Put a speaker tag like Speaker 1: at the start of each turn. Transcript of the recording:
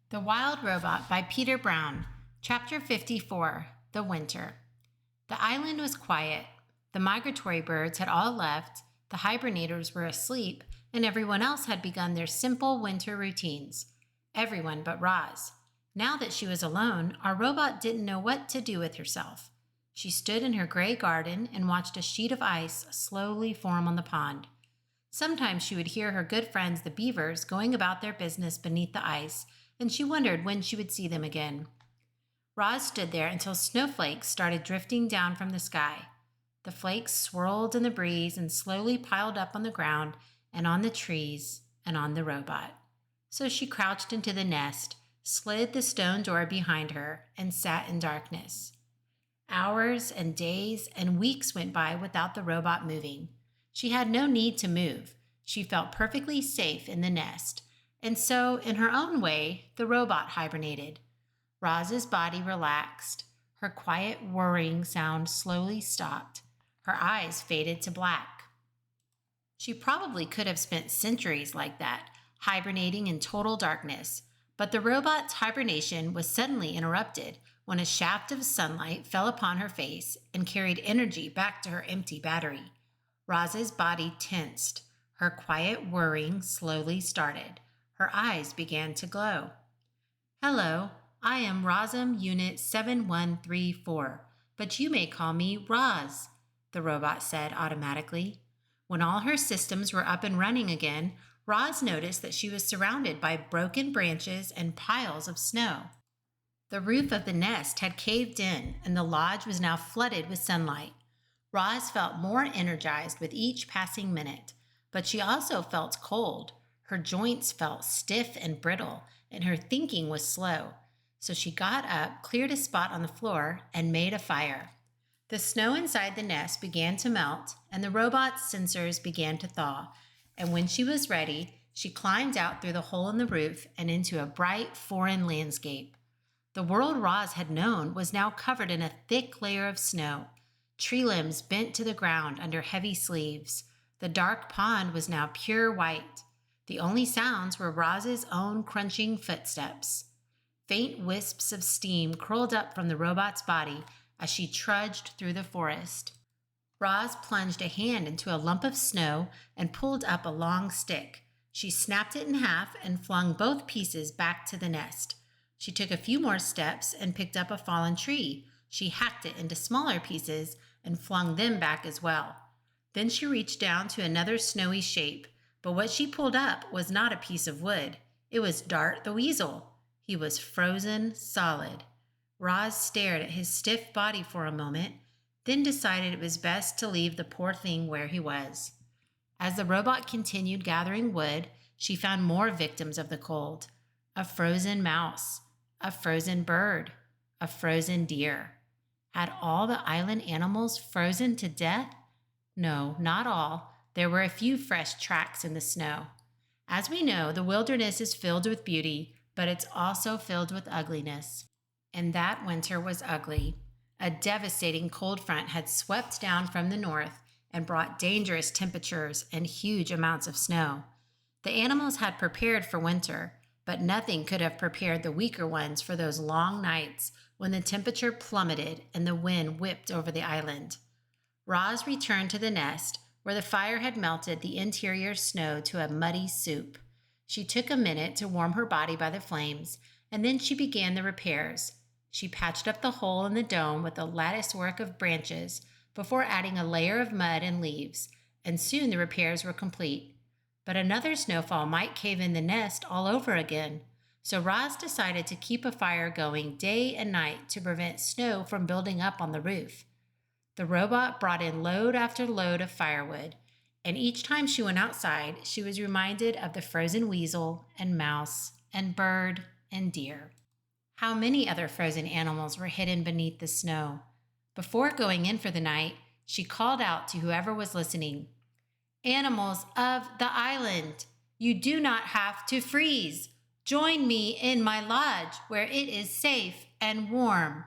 Speaker 1: The Wild Robot by Peter Brown, Chapter 54, The Winter. The island was quiet. The migratory birds had all left, the hibernators were asleep, and everyone else had begun their simple winter routines. Everyone but Roz. Now that she was alone, our robot didn't know what to do with herself. She stood in her gray garden and watched a sheet of ice slowly form on the pond. Sometimes she would hear her good friends, the beavers, going about their business beneath the ice, and she wondered when she would see them again. Roz stood there until snowflakes started drifting down from the sky. The flakes swirled in the breeze and slowly piled up on the ground and on the trees and on the robot. So she crouched into the nest, slid the stone door behind her, and sat in darkness. Hours and days and weeks went by without the robot moving. She had no need to move. She felt perfectly safe in the nest. And so, in her own way, the robot hibernated. Roz's body relaxed. Her quiet whirring sound slowly stopped. Her eyes faded to black. She probably could have spent centuries like that, hibernating in total darkness. But the robot's hibernation was suddenly interrupted when a shaft of sunlight fell upon her face and carried energy back to her empty battery. Roz's body tensed. Her quiet whirring slowly started. Her eyes began to glow. Hello, I am Rosm Unit 7134, but you may call me Roz, the robot said automatically. When all her systems were up and running again, Roz noticed that she was surrounded by broken branches and piles of snow. The roof of the nest had caved in, and the lodge was now flooded with sunlight. Roz felt more energized with each passing minute, but she also felt cold. Her joints felt stiff and brittle, and her thinking was slow. So she got up, cleared a spot on the floor, and made a fire. The snow inside the nest began to melt, and the robot's sensors began to thaw. And when she was ready, she climbed out through the hole in the roof and into a bright, foreign landscape. The world Roz had known was now covered in a thick layer of snow. Tree limbs bent to the ground under heavy sleeves. The dark pond was now pure white. The only sounds were Roz's own crunching footsteps. Faint wisps of steam curled up from the robot's body as she trudged through the forest. Roz plunged a hand into a lump of snow and pulled up a long stick. She snapped it in half and flung both pieces back to the nest. She took a few more steps and picked up a fallen tree. She hacked it into smaller pieces and flung them back as well. Then she reached down to another snowy shape. But what she pulled up was not a piece of wood. It was Dart the Weasel. He was frozen solid. Roz stared at his stiff body for a moment, then decided it was best to leave the poor thing where he was. As the robot continued gathering wood, she found more victims of the cold. A frozen mouse, a frozen bird, a frozen deer. Had all the island animals frozen to death? No, not all. There were a few fresh tracks in the snow. As we know, the wilderness is filled with beauty, but it's also filled with ugliness. And that winter was ugly. A devastating cold front had swept down from the north and brought dangerous temperatures and huge amounts of snow. The animals had prepared for winter, but nothing could have prepared the weaker ones for those long nights when the temperature plummeted and the wind whipped over the island. Roz returned to the nest, where the fire had melted the interior snow to a muddy soup. She took a minute to warm her body by the flames, and then she began the repairs. She patched up the hole in the dome with a lattice work of branches before adding a layer of mud and leaves, and soon the repairs were complete. But another snowfall might cave in the nest all over again, so Roz decided to keep a fire going day and night to prevent snow from building up on the roof. The robot brought in load after load of firewood, and each time she went outside, she was reminded of the frozen weasel and mouse and bird and deer. How many other frozen animals were hidden beneath the snow? Before going in for the night, she called out to whoever was listening, "Animals of the island, you do not have to freeze. Join me in my lodge where it is safe and warm."